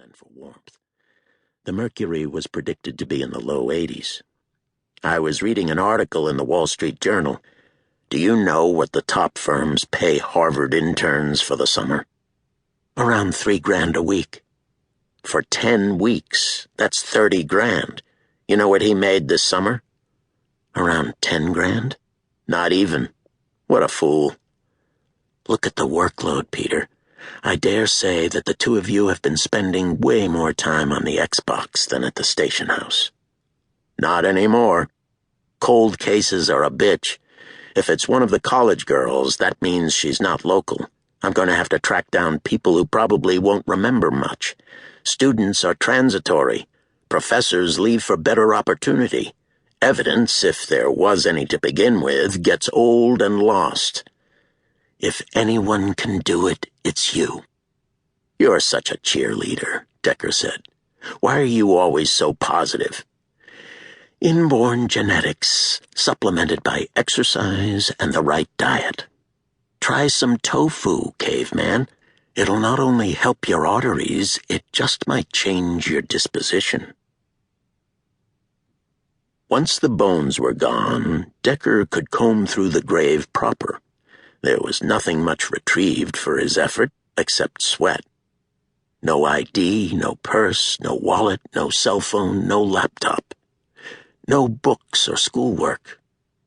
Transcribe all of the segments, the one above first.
and for warmth. The mercury was predicted to be in the low 80s. I was reading an article in the Wall Street Journal. Do you know what the top firms pay Harvard interns for the summer? Around $3,000 a week. For 10 weeks, that's $30,000. You know what he made this summer? Around $10,000? Not even. What a fool. Look at the workload, Peter. I dare say that the two of you have been spending way more time on the Xbox than at the station house. Not anymore. Cold cases are a bitch. If it's one of the college girls, that means she's not local. I'm going to have to track down people who probably won't remember much. Students are transitory. Professors leave for better opportunity. Evidence, if there was any to begin with, gets old and lost. If anyone can do it, it's you. You're such a cheerleader, Decker said. Why are you always so positive? Inborn genetics, supplemented by exercise and the right diet. Try some tofu, caveman. It'll not only help your arteries, it just might change your disposition. Once the bones were gone, Decker could comb through the grave proper. There was nothing much retrieved for his effort except sweat. No ID, no purse, no wallet, no cell phone, no laptop. No books or schoolwork.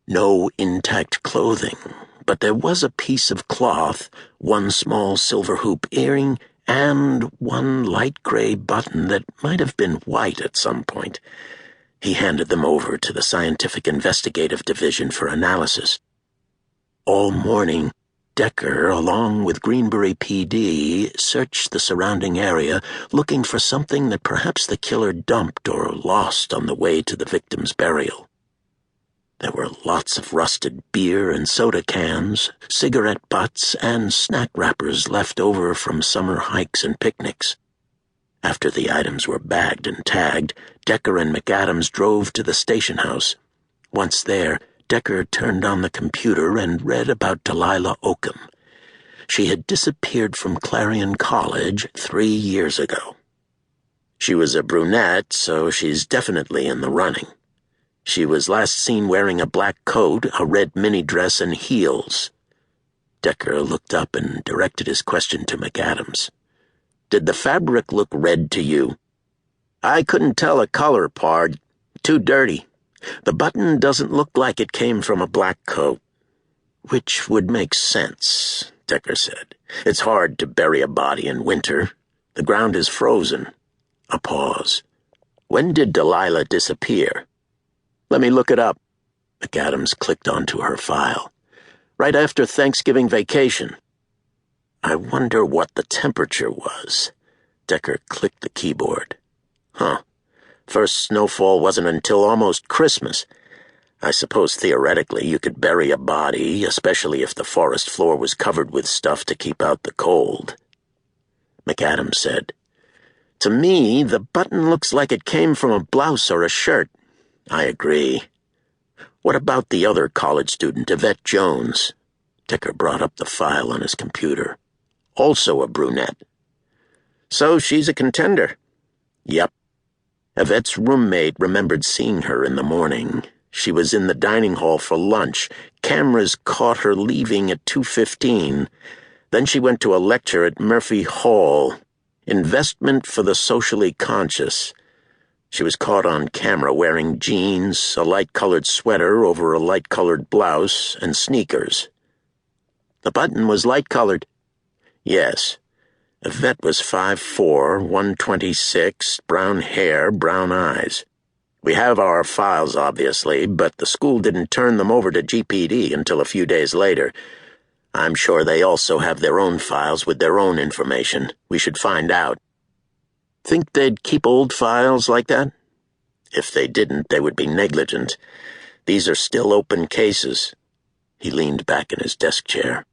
No intact clothing. But there was a piece of cloth, one small silver hoop earring, and one light gray button that might have been white at some point. He handed them over to the Scientific Investigative Division for analysis. All morning, Decker, along with Greenbury PD, searched the surrounding area, looking for something that perhaps the killer dumped or lost on the way to the victim's burial. There were lots of rusted beer and soda cans, cigarette butts, and snack wrappers left over from summer hikes and picnics. After the items were bagged and tagged, Decker and McAdams drove to the station house. Once there, Decker turned on the computer and read about Delilah Oakham. She had disappeared from Clarion College 3 years ago. She was a brunette, so she's definitely in the running. She was last seen wearing a black coat, a red mini dress, and heels. Decker looked up and directed his question to McAdams. Did the fabric look red to you? I couldn't tell a color, Pard. Too dirty. The button doesn't look like it came from a black coat. Which would make sense, Decker said. It's hard to bury a body in winter. The ground is frozen. A pause. When did Delilah disappear? Let me look it up. McAdams clicked onto her file. Right after Thanksgiving vacation. I wonder what the temperature was. Decker clicked the keyboard. Huh. First snowfall wasn't until almost Christmas. I suppose theoretically you could bury a body, especially if the forest floor was covered with stuff to keep out the cold. McAdams said, To me, the button looks like it came from a blouse or a shirt. I agree. What about the other college student, Yvette Jones? Decker brought up the file on his computer. Also a brunette. So she's a contender. Yep. Yvette's roommate remembered seeing her in the morning. She was in the dining hall for lunch. Cameras caught her leaving at 2:15. Then she went to a lecture at Murphy Hall. Investment for the socially conscious. She was caught on camera wearing jeans, a light-colored sweater over a light-colored blouse, and sneakers. The button was light-colored. Yes. Yvette was 5'4", 126, brown hair, brown eyes. We have our files, obviously, but the school didn't turn them over to GPD until a few days later. I'm sure they also have their own files with their own information. We should find out. Think they'd keep old files like that? If they didn't, they would be negligent. These are still open cases. He leaned back in his desk chair.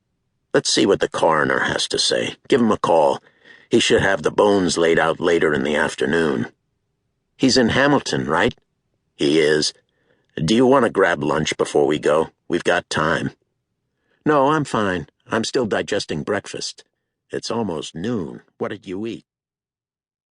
Let's see what the coroner has to say. Give him a call. He should have the bones laid out later in the afternoon. He's in Hamilton, right? He is. Do you want to grab lunch before we go? We've got time. No, I'm fine. I'm still digesting breakfast. It's almost noon. What did you eat?